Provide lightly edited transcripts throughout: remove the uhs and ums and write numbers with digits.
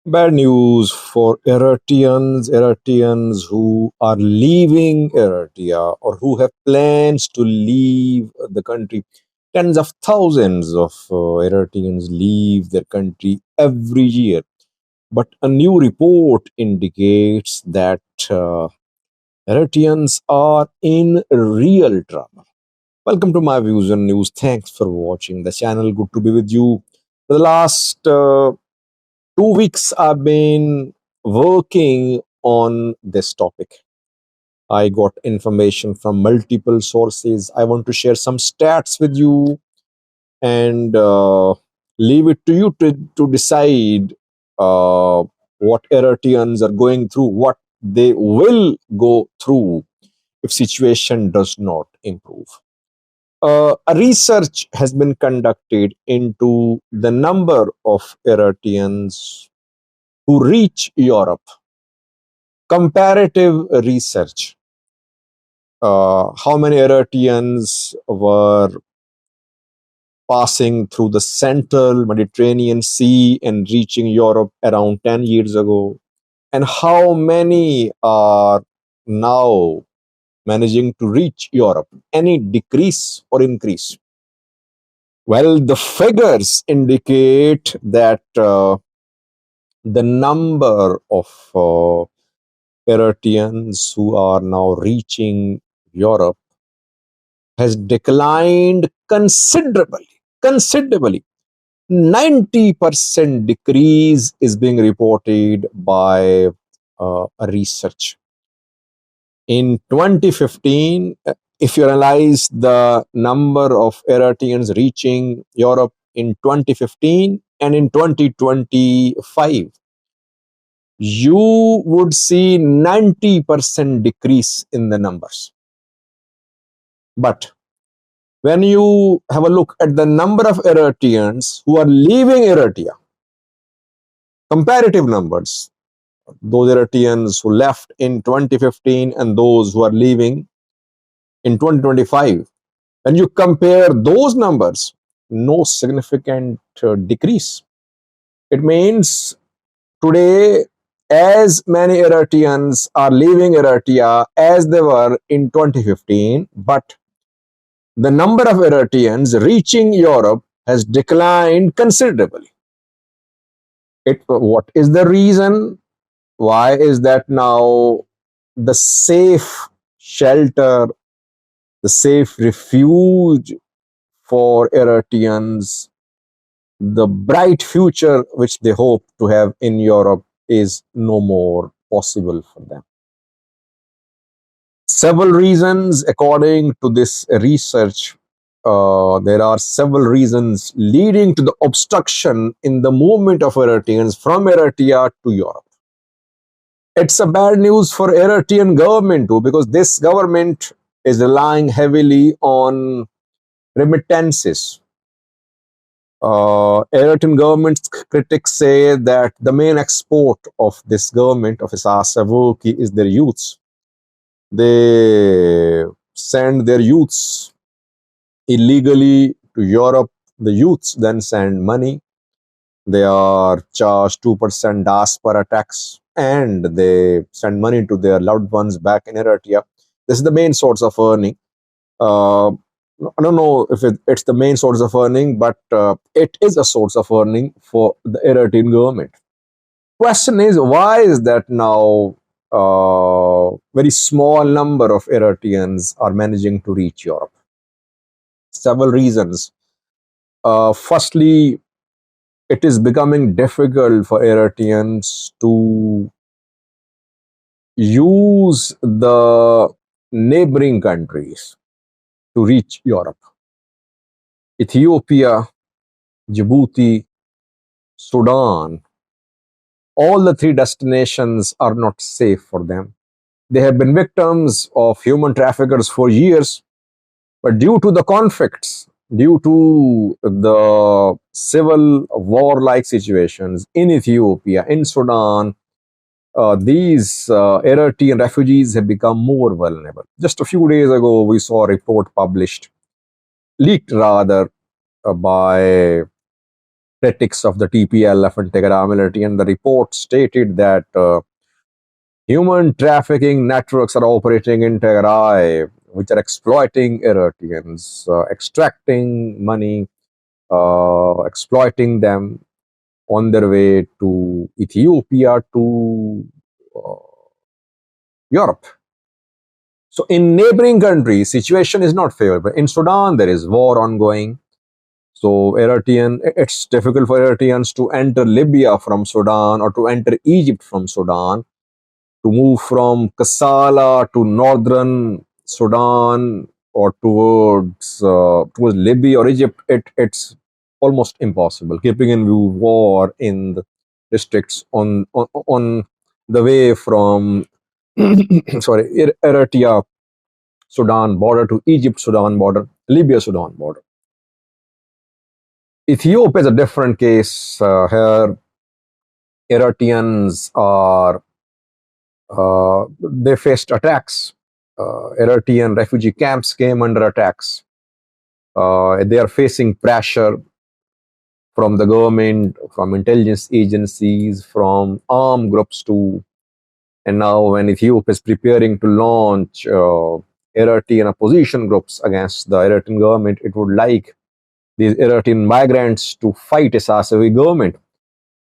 Bad news for Eritreans who are leaving Eritrea or who have plans to leave the country. Tens of thousands of Eritreans leave their country every year. But a new report indicates that Eritreans are in real trouble. Welcome to my views and news. Thanks for watching the channel. Good to be with you. For the last 2 weeks I've been working on this topic. I got information from multiple sources. I want to share some stats with you and leave it to you to decide what Eritreans are going through, what they will go through if situation does not improve. A research has been conducted into the number of Eritreans who reach Europe. Comparative research. How many Eritreans were passing through the central Mediterranean Sea and reaching Europe around 10 years ago? And how many are now managing to reach Europe? Any decrease or increase? Well, the figures indicate that the number of Eritreans who are now reaching Europe has declined considerably. Considerably. 90% decrease is being reported by a research. In 2015, if you analyze the number of Eritreans reaching Europe in 2015 and in 2025, you would see 90% decrease in the numbers. But when you have a look at the number of Eritreans who are leaving Eritrea, comparative numbers, those Eritreans who left in 2015 and those who are leaving in 2025, when you compare those numbers, no significant decrease. It means today, as many Eritreans are leaving Eritrea as they were in 2015, but the number of Eritreans reaching Europe has declined considerably. What is the reason? Why is that now the safe shelter, the safe refuge for Eritreans, the bright future which they hope to have in Europe is no more possible for them? Several reasons, according to this research, there are several reasons leading to the obstruction in the movement of Eritreans from Eritrea to Europe. It's a bad news for Eritrean government too, because this government is relying heavily on remittances. Eritrean government's critics say that the main export of this government, of Isaias Afwerki, is their youths. They send their youths illegally to Europe. The youths then send money. They are charged 2% diaspora tax and they send money to their loved ones back in Eritrea. This is the main source of earning. I don't know if it's the main source of earning, but it is a source of earning for the Eritrean government. Question is, why is that now very small number of Eritreans are managing to reach Europe? Several reasons. Firstly, it is becoming difficult for Eritreans to use the neighboring countries to reach Europe. Ethiopia, Djibouti, Sudan, all the three destinations are not safe for them. They have been victims of human traffickers for years, but due to the conflicts, due to the civil war-like situations in Ethiopia, in Sudan, these Eritrean refugees have become more vulnerable. Just a few days ago, we saw a report published, leaked rather, by critics of the TPLF and Tigray military, and the report stated that human trafficking networks are operating in Tigray, which are exploiting Eritreans, extracting money, exploiting them on their way to Ethiopia, to uh, Europe. So in neighboring countries, situation is not favorable. In Sudan, there is war ongoing. So it's difficult for Eritreans to enter Libya from Sudan or to enter Egypt from Sudan, to move from Kassala to northern Sudan or towards Libya or Egypt. It's almost impossible, keeping in view war in the districts on the way from sorry, Eritrea Sudan border to Egypt Sudan border, Libya Sudan border. Ethiopia is a different case. Here, Eritreans are they faced attacks. Eritrean refugee camps came under attacks. They are facing pressure from the government, from intelligence agencies, from armed groups too. And now, when Ethiopia is preparing to launch Eritrean opposition groups against the Eritrean government, it would like these Eritrean migrants to fight Esasevi government.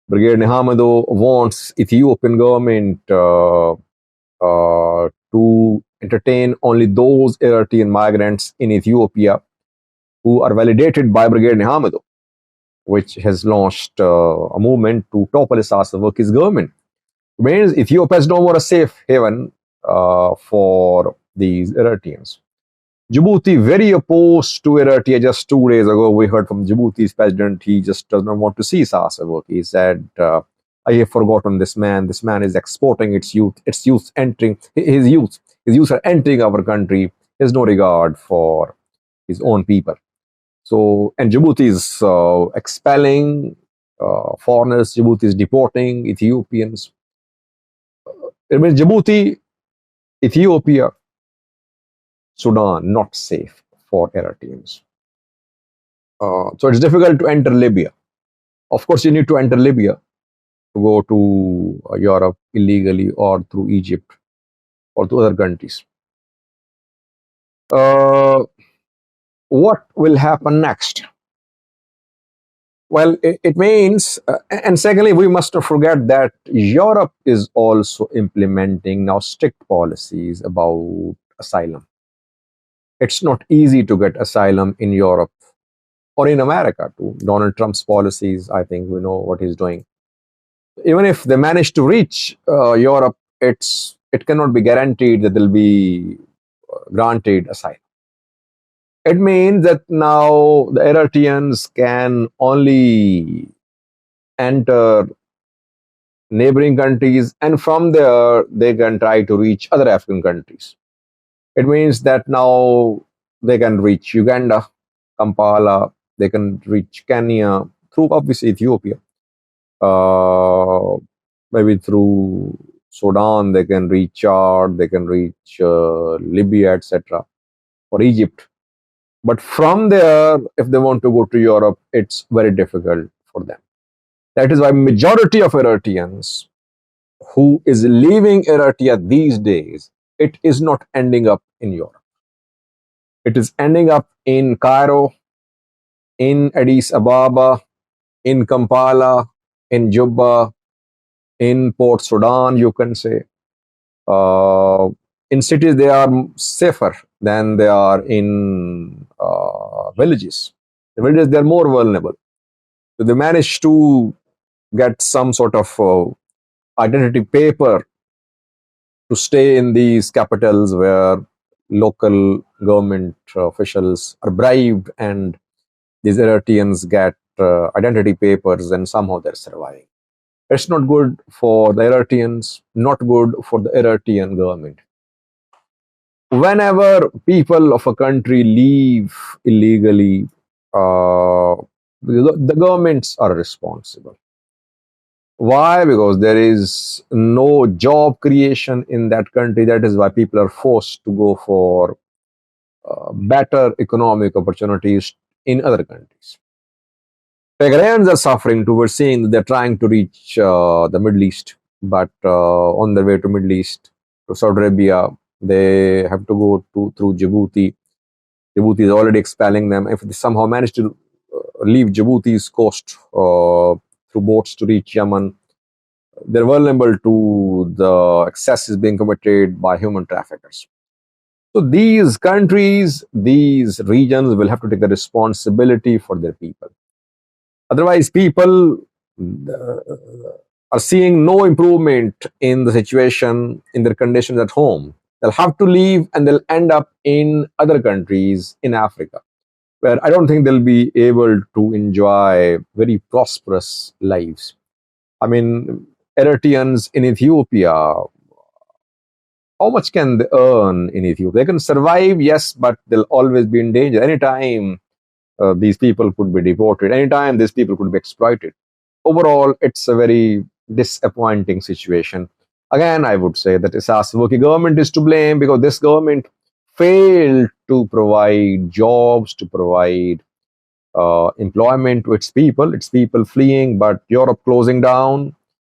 Brigadier Nihamado wants Ethiopian government to entertain only those Eritrean migrants in Ethiopia who are validated by Brigadier Nihamado, which has launched a movement to topple Esasevi's government. It means Ethiopia is no more a safe haven for these Eritreans. Djibouti very opposed to Eritrea. Just 2 days ago, we heard from Djibouti's president. He just does not want to see Sasavok. He said, "I have forgotten this man. This man is exporting its youth. Its youth entering his youth. His youth are entering our country. He has no regard for his own people." So, and Djibouti is expelling foreigners. Djibouti is deporting Ethiopians. It means Djibouti, Ethiopia, Sudan, not safe for Eritreans. So it's difficult to enter Libya. Of course, you need to enter Libya to go to Europe illegally or through Egypt or to other countries. What will happen next? Well, it means, and secondly, we must not forget that Europe is also implementing now strict policies about asylum. It's not easy to get asylum in Europe or in America too. Donald Trump's policies, I think we know what he's doing. Even if they manage to reach Europe, it cannot be guaranteed that they'll be granted asylum. It means that now the Eritreans can only enter neighboring countries, and from there they can try to reach other African countries. It means that now they can reach Uganda, Kampala, they can reach Kenya, through obviously Ethiopia, maybe through Sudan, they can reach Chad, they can reach Libya, etc., or Egypt. But from there, if they want to go to Europe, it's very difficult for them. That is why majority of Eritreans who is leaving Eritrea these days, it is not ending up in Europe. It is ending up in Cairo, in Addis Ababa, in Kampala, in Juba, in Port Sudan, you can say. In cities, they are safer than they are in villages. The villages, they are more vulnerable. So they manage to get some sort of identity paper to stay in these capitals where local government officials are bribed, and these Eritreans get identity papers, and somehow they're surviving. It's not good for the Eritreans, not good for the Eritrean government. Whenever people of a country leave illegally, the governments are responsible. Why? Because there is no job creation in that country. That is why people are forced to go for better economic opportunities in other countries. Tigrayans are suffering too. We're seeing that they're trying to reach the Middle East, but on their way to Middle East, to Saudi Arabia, they have to go through Djibouti. Djibouti is already expelling them. If they somehow manage to leave Djibouti's coast through boats to reach Yemen, they're vulnerable to the excesses being committed by human traffickers. So these countries, these regions will have to take the responsibility for their people. Otherwise, people are seeing no improvement in the situation, in their conditions at home. They'll have to leave and they'll end up in other countries in Africa, where I don't think they'll be able to enjoy very prosperous lives. I mean, Eritreans in Ethiopia, how much can they earn in Ethiopia? They can survive, yes, but they'll always be in danger. Anytime these people could be deported, anytime these people could be exploited. Overall, it's a very disappointing situation. Again, I would say that Isas Woki government is to blame because this government failed to provide jobs, to provide employment to its people fleeing, but Europe closing down,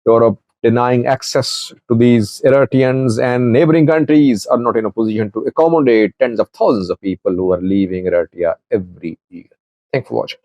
Europe denying access to these Eritreans, and neighboring countries are not in a position to accommodate tens of thousands of people who are leaving Eritrea every year. Thanks for watching.